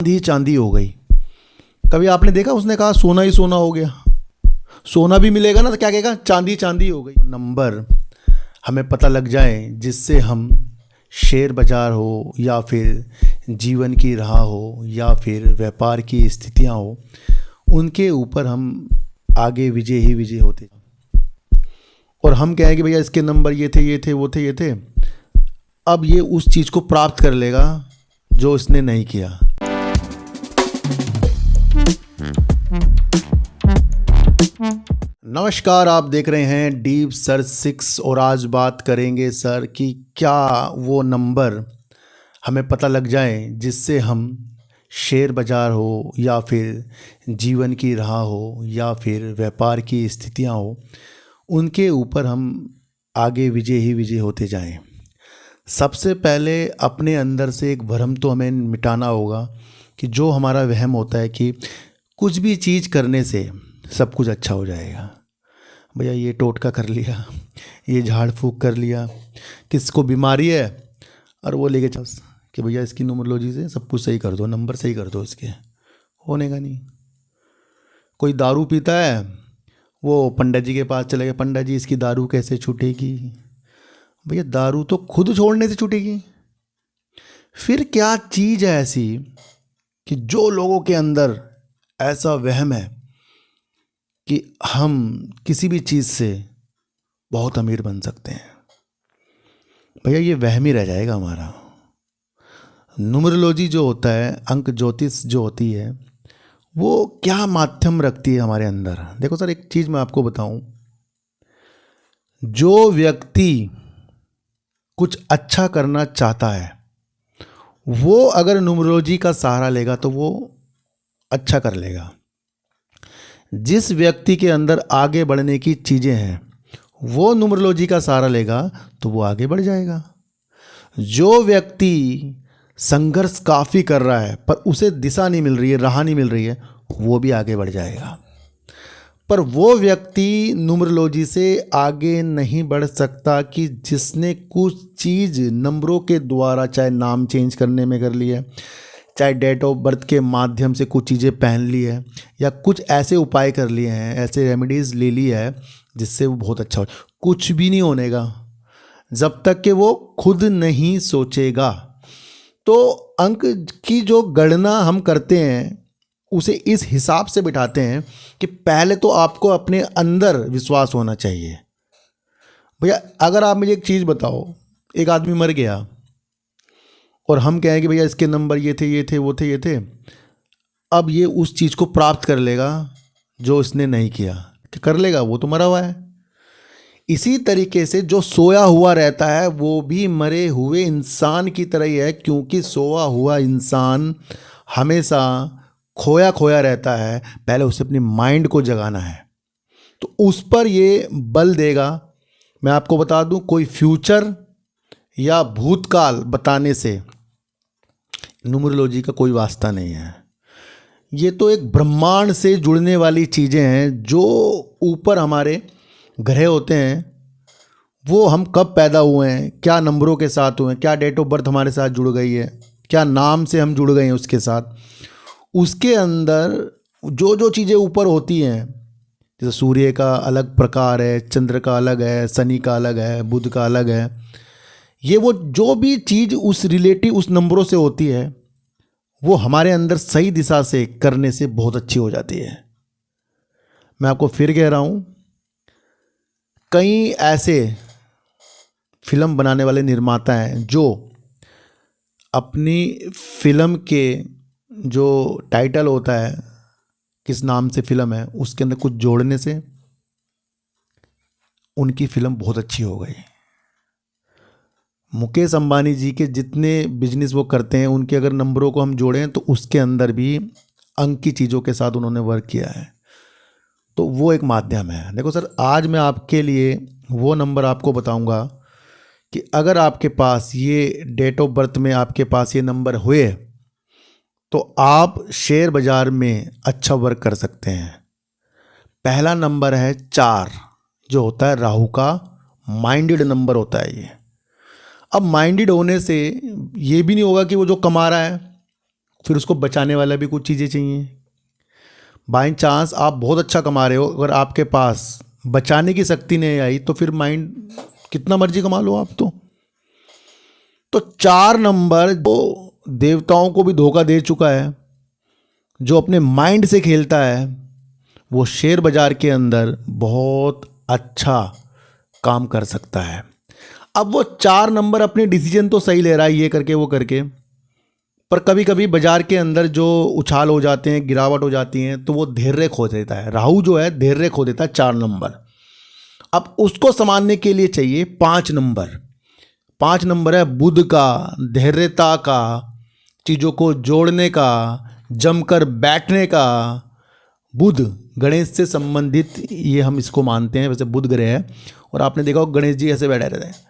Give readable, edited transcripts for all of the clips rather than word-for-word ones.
चांदी चांदी हो गई। कभी आपने देखा उसने कहा सोना ही सोना हो गया। सोना भी मिलेगा ना तो क्या कहेगा, चांदी चांदी हो गई। नंबर हमें पता लग जाए जिससे हम शेयर बाजार हो या फिर जीवन की राह हो या फिर व्यापार की स्थितियां हो, उनके ऊपर हम आगे विजय ही विजय होते। और हम कहें कि भैया इसके नंबर ये थे ये थे वो थे ये थे, अब ये उस चीज़ को प्राप्त कर लेगा जो इसने नहीं किया। नमस्कार, आप देख रहे हैं डीप सर्च 6 और आज बात करेंगे सर कि क्या वो नंबर हमें पता लग जाए जिससे हम शेयर बाजार हो या फिर जीवन की राह हो या फिर व्यापार की स्थितियां हो, उनके ऊपर हम आगे विजय ही विजय होते जाएं। सबसे पहले अपने अंदर से एक भ्रम तो हमें मिटाना होगा कि जो हमारा वहम होता है कि कुछ भी चीज़ करने से सब कुछ अच्छा हो जाएगा। भैया ये टोटका कर लिया, ये झाड़ फूक कर लिया, किसको बीमारी है और वो लेके चल कि भैया इसकी न्यूमरोलॉजी से सब कुछ सही कर दो, नंबर सही कर दो, इसके होने का नहीं। कोई दारू पीता है, वो पंडित जी के पास चले गए, पंडित जी इसकी दारू कैसे छूटेगी। भैया दारू तो खुद छोड़ने से छूटेगी। फिर क्या चीज़ है ऐसी कि जो लोगों के अंदर ऐसा वहम है कि हम किसी भी चीज़ से बहुत अमीर बन सकते हैं। भैया ये वहम ही रह जाएगा हमारा। न्यूमरोलॉजी जो होता है, अंक ज्योतिष जो होती है, वो क्या माध्यम रखती है हमारे अंदर। देखो सर, एक चीज़ मैं आपको बताऊं, जो व्यक्ति कुछ अच्छा करना चाहता है वो अगर न्यूमरोलॉजी का सहारा लेगा तो वो अच्छा कर लेगा। जिस व्यक्ति के अंदर आगे बढ़ने की चीज़ें हैं वो न्यूमरोलॉजी का सहारा लेगा तो वो आगे बढ़ जाएगा। जो व्यक्ति संघर्ष काफ़ी कर रहा है पर उसे दिशा नहीं मिल रही है, राह नहीं मिल रही है, वो भी आगे बढ़ जाएगा। पर वो व्यक्ति न्यूमरोलॉजी से आगे नहीं बढ़ सकता कि जिसने कुछ चीज़ नंबरों के द्वारा, चाहे नाम चेंज करने में कर ली है, चाहे डेट ऑफ बर्थ के माध्यम से कुछ चीज़ें पहन ली है, या कुछ ऐसे उपाय कर लिए हैं, ऐसे रेमेडीज़ ले ली है जिससे वो बहुत अच्छा हो। कुछ भी नहीं होने का जब तक कि वो खुद नहीं सोचेगा। तो अंक की जो गणना हम करते हैं उसे इस हिसाब से बिठाते हैं कि पहले तो आपको अपने अंदर विश्वास होना चाहिए। भैया अगर आप मुझे एक चीज़ बताओ, एक आदमी मर गया और हम कहें कि भैया इसके नंबर ये थे ये थे वो थे ये थे, अब ये उस चीज़ को प्राप्त कर लेगा जो इसने नहीं किया। कि कर लेगा, वो तो मरा हुआ है। इसी तरीके से जो सोया हुआ रहता है वो भी मरे हुए इंसान की तरह ही है, क्योंकि सोया हुआ इंसान हमेशा खोया खोया रहता है। पहले उसे अपनी माइंड को जगाना है तो उस पर ये बल देगा। मैं आपको बता दूं, कोई फ्यूचर या भूतकाल बताने से न्यूमरोलॉजी का कोई वास्ता नहीं है। ये तो एक ब्रह्मांड से जुड़ने वाली चीज़ें हैं। जो ऊपर हमारे ग्रह होते हैं वो हम कब पैदा हुए हैं, क्या नंबरों के साथ हुए हैं, क्या डेट ऑफ बर्थ हमारे साथ जुड़ गई है, क्या नाम से हम जुड़ गए हैं उसके साथ, उसके अंदर जो जो चीज़ें ऊपर होती हैं, जैसे सूर्य का अलग प्रकार है, चंद्र का अलग है, शनि का अलग है, बुध का अलग है, ये वो जो भी चीज़ उस रिलेटिव उस नंबरों से होती है वो हमारे अंदर सही दिशा से करने से बहुत अच्छी हो जाती है। मैं आपको फिर कह रहा हूँ, कई ऐसे फिल्म बनाने वाले निर्माता हैं जो अपनी फिल्म के जो टाइटल होता है, किस नाम से फिल्म है, उसके अंदर कुछ जोड़ने से उनकी फिल्म बहुत अच्छी हो गई। मुकेश अंबानी जी के जितने बिजनेस वो करते हैं, उनके अगर नंबरों को हम जोड़ें तो उसके अंदर भी अंक की चीज़ों के साथ उन्होंने वर्क किया है। तो वो एक माध्यम है। देखो सर, आज मैं आपके लिए वो नंबर आपको बताऊंगा कि अगर आपके पास ये डेट ऑफ बर्थ में आपके पास ये नंबर हुए तो आप शेयर बाजार में अच्छा वर्क कर सकते हैं। पहला नंबर है 4, जो होता है राहु का माइंडेड नंबर होता है ये। अब माइंडेड होने से ये भी नहीं होगा कि वो जो कमा रहा है फिर उसको बचाने वाला भी कुछ चीज़ें चाहिए। बाई चांस आप बहुत अच्छा कमा रहे हो, अगर आपके पास बचाने की शक्ति नहीं आई तो फिर माइंड कितना मर्जी कमा लो आप। तो 4 नंबर जो देवताओं को भी धोखा दे चुका है, जो अपने माइंड से खेलता है, वो शेयर बाजार के अंदर बहुत अच्छा काम कर सकता है। अब वो 4 नंबर अपने डिसीजन तो सही ले रहा है, ये करके वो करके, पर कभी कभी बाजार के अंदर जो उछाल हो जाते हैं, गिरावट हो जाती है, तो वो धैर्य खो देता है। राहु जो है धैर्य खो देता है 4 नंबर। अब उसको संभालने के लिए चाहिए 5 नंबर। 5 नंबर है बुध का, धैर्यता का, चीज़ों को जोड़ने का, जमकर बैठने का। बुध गणेश से संबंधित ये हम इसको मानते हैं, वैसे बुध ग्रह है, और आपने देखा होगा गणेश जी ऐसे बैठे रहते हैं।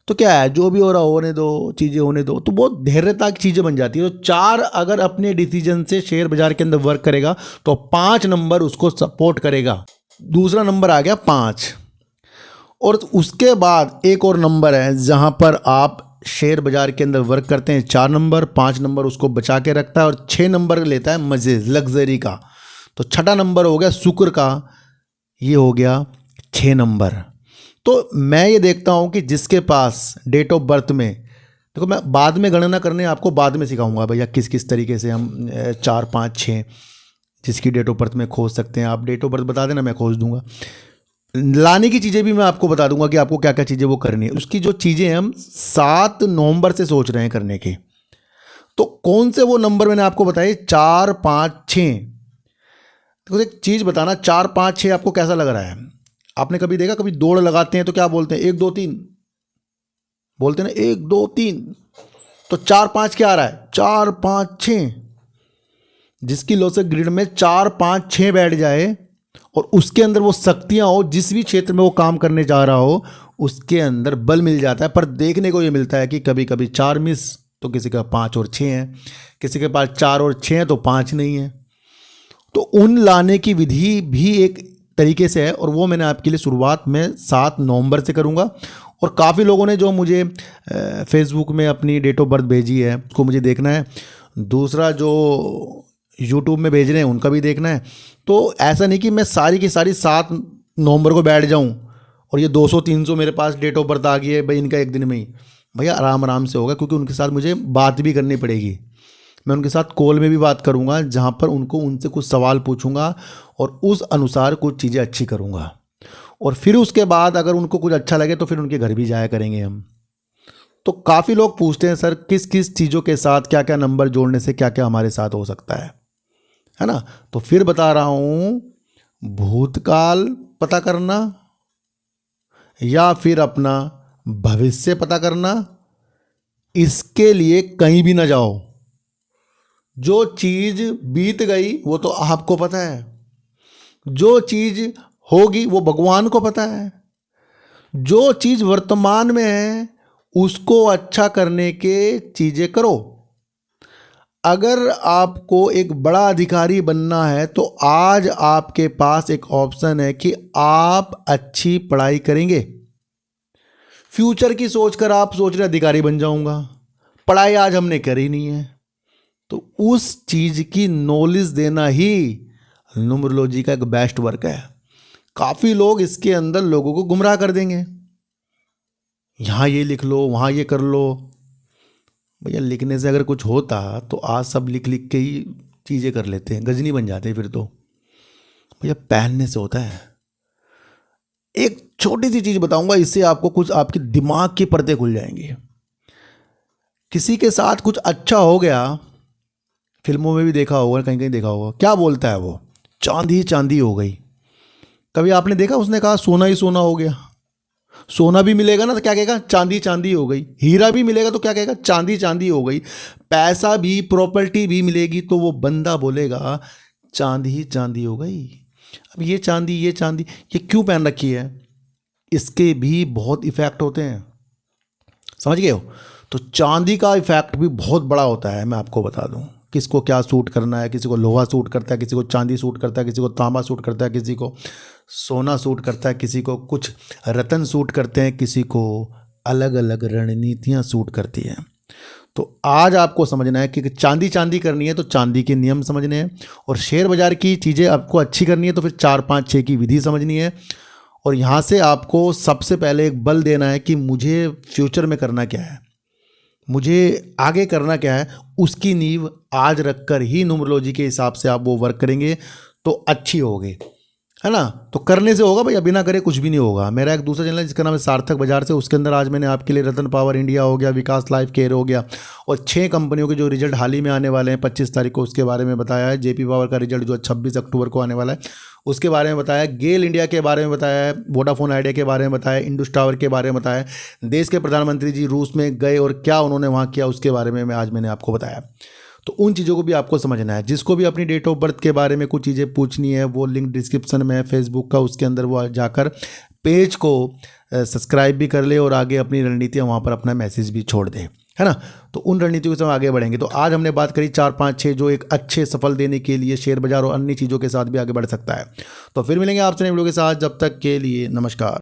तो क्या है, जो भी हो रहा होने दो, चीज़ें होने दो, तो बहुत धैर्यता की चीज़ें बन जाती है। तो 4 अगर अपने डिसीजन से शेयर बाजार के अंदर वर्क करेगा तो 5 नंबर उसको सपोर्ट करेगा। दूसरा नंबर आ गया 5। और उसके बाद एक और नंबर है जहां पर आप शेयर बाजार के अंदर वर्क करते हैं, 4 नंबर। 5 नंबर उसको बचा के रखता है और 6 नंबर लेता है मजे, लग्जरी का। तो छठा नंबर हो गया शुक्र का, ये हो गया 6 नंबर। तो मैं ये देखता हूँ कि जिसके पास डेट ऑफ बर्थ में, देखो मैं बाद में गणना करने आपको बाद में सिखाऊंगा भैया किस किस तरीके से हम 4, 5, 6 जिसकी डेट ऑफ बर्थ में खोज सकते हैं। आप डेट ऑफ बर्थ बता देना, मैं खोज दूंगा। लाने की चीज़ें भी मैं आपको बता दूंगा कि आपको क्या क्या चीज़ें वो करनी है। उसकी जो चीज़ें हम 7 नवंबर से सोच रहे हैं करने की। तो कौन से वो नंबर मैंने आपको बताए, 4, 5, 6। देखो एक चीज़ बताना, 4, 5, 6 आपको कैसा लग रहा है? आपने कभी देखा, कभी दौड़ लगाते हैं तो क्या बोलते हैं, 1, 2, 3 बोलते हैं ना, 1, 2, 3। तो 4, 5 क्या आ रहा है, 4, 5, 6। जिसकी लॉजिक ग्रिड में 4, 5, 6 बैठ जाए और उसके अंदर वो शक्तियां हो, जिस भी क्षेत्र में वो काम करने जा रहा हो उसके अंदर बल मिल जाता है। पर देखने को ये मिलता है कि कभी कभी 4 मिस, तो किसी का 5 और 6 है, किसी के पास 4 और 6 है तो 5 नहीं है। तो उन लाने की विधि भी एक तरीके से है, और वो मैंने आपके लिए शुरुआत में 7 नवंबर से करूंगा। और काफ़ी लोगों ने जो मुझे फेसबुक में अपनी डेट ऑफ बर्थ भेजी है उसको मुझे देखना है। दूसरा जो यूट्यूब में भेज रहे हैं उनका भी देखना है। तो ऐसा नहीं कि मैं सारी की सारी 7 नवंबर को बैठ जाऊं और ये 200-300 मेरे पास डेट ऑफ बर्थ आ गई है भाई इनका एक दिन में ही। भैया आराम आराम से होगा, क्योंकि उनके साथ मुझे बात भी करनी पड़ेगी। मैं उनके साथ कॉल में भी बात करूंगा, जहां पर उनसे कुछ सवाल पूछूंगा और उस अनुसार कुछ चीज़ें अच्छी करूंगा। और फिर उसके बाद अगर उनको कुछ अच्छा लगे तो फिर उनके घर भी जाया करेंगे हम। तो काफ़ी लोग पूछते हैं सर किस किस चीज़ों के साथ क्या क्या नंबर जोड़ने से क्या क्या हमारे साथ हो सकता है ना। तो फिर बता रहा हूँ, भूतकाल पता करना या फिर अपना भविष्य पता करना, इसके लिए कहीं भी ना जाओ। जो चीज़ बीत गई वो तो आपको पता है, जो चीज़ होगी वो भगवान को पता है। जो चीज़ वर्तमान में है उसको अच्छा करने के चीज़ें करो। अगर आपको एक बड़ा अधिकारी बनना है तो आज आपके पास एक ऑप्शन है कि आप अच्छी पढ़ाई करेंगे। फ्यूचर की सोचकर आप सोच रहे अधिकारी बन जाऊंगा, पढ़ाई आज हमने करी नहीं है, तो उस चीज़ की नॉलेज देना ही न्यूमरोलॉजी का एक बेस्ट वर्क है। काफ़ी लोग इसके अंदर लोगों को गुमराह कर देंगे, यहाँ ये लिख लो, वहाँ ये कर लो। भैया लिखने से अगर कुछ होता तो आज सब लिख लिख के ही चीज़ें कर लेते हैं, गजनी बन जाते हैं फिर तो। भैया पहनने से होता है। एक छोटी सी चीज़ बताऊंगा, इससे आपको कुछ आपके दिमाग की पर्दे खुल जाएंगी। किसी के साथ कुछ अच्छा हो गया, फिल्मों में भी देखा होगा, कहीं कहीं देखा होगा, क्या बोलता है वो, चांदी ही चांदी हो गई। कभी आपने देखा उसने कहा सोना ही सोना हो गया? सोना भी मिलेगा ना तो क्या कहेगा, चांदी चांदी हो गई। हीरा भी मिलेगा तो क्या कहेगा, चांदी चांदी हो गई। पैसा भी, प्रॉपर्टी भी मिलेगी तो वो बंदा बोलेगा चांदी ही चांदी हो गई। अब ये चांदी ये क्यों पहन रखी है, इसके भी बहुत इफेक्ट होते हैं, समझ गए हो। तो चांदी का इफेक्ट भी बहुत बड़ा होता है। मैं आपको बता दूं किसको क्या सूट करना है। किसी को लोहा सूट करता है, किसी को चांदी सूट करता है, किसी को तांबा सूट करता है, किसी को सोना सूट करता है, किसी को कुछ रतन सूट करते हैं, किसी को अलग अलग रणनीतियाँ सूट करती हैं। तो आज आपको समझना है कि चांदी चांदी करनी है तो चांदी के नियम समझने हैं, और शेयर बाजार की चीज़ें आपको अच्छी करनी है तो फिर 4 5 6 की विधि समझनी है। और यहाँ से आपको सबसे पहले एक बल देना है कि मुझे फ्यूचर में करना क्या है, मुझे आगे करना क्या है, उसकी नींव आज रखकर ही न्यूमरोलॉजी के हिसाब से आप वो वर्क करेंगे तो अच्छी होगी, है ना। तो करने से होगा भैया, बिना करे कुछ भी नहीं होगा। मेरा एक दूसरा चैनल है जिसका नाम है सार्थक बाजार से, उसके अंदर आज मैंने आपके लिए रतन पावर इंडिया हो गया, विकास लाइफ केयर हो गया, और 6 कंपनियों के जो रिजल्ट हाल ही में आने वाले हैं 25 तारीख को, उसके बारे में बताया है। जेपी पावर का रिजल्ट जो 26 अक्टूबर को आने वाला है उसके बारे में बताया है। गेल इंडिया के बारे में बताया है, वोडाफोन आइडिया के बारे में बताया है, इंडस टावर के बारे में बताया है। देश के प्रधानमंत्री जी रूस में गए और क्या उन्होंने वहाँ किया उसके बारे में आज मैंने आपको बताया। तो उन चीज़ों को भी आपको समझना है। जिसको भी अपनी डेट ऑफ बर्थ के बारे में कुछ चीज़ें पूछनी है वो लिंक डिस्क्रिप्शन में है फेसबुक का, उसके अंदर वो जाकर पेज को सब्सक्राइब भी कर ले और आगे अपनी रणनीतियाँ वहाँ पर अपना मैसेज भी छोड़ दे, है ना। तो उन रणनीतियों से हम आगे बढ़ेंगे। तो आज हमने बात करी 4 5 6 जो एक अच्छे सफल देने के लिए शेयर बाजार और अन्य चीज़ों के साथ भी आगे बढ़ सकता है। तो फिर मिलेंगे आपसे नए वीडियो के साथ, जब तक के लिए नमस्कार।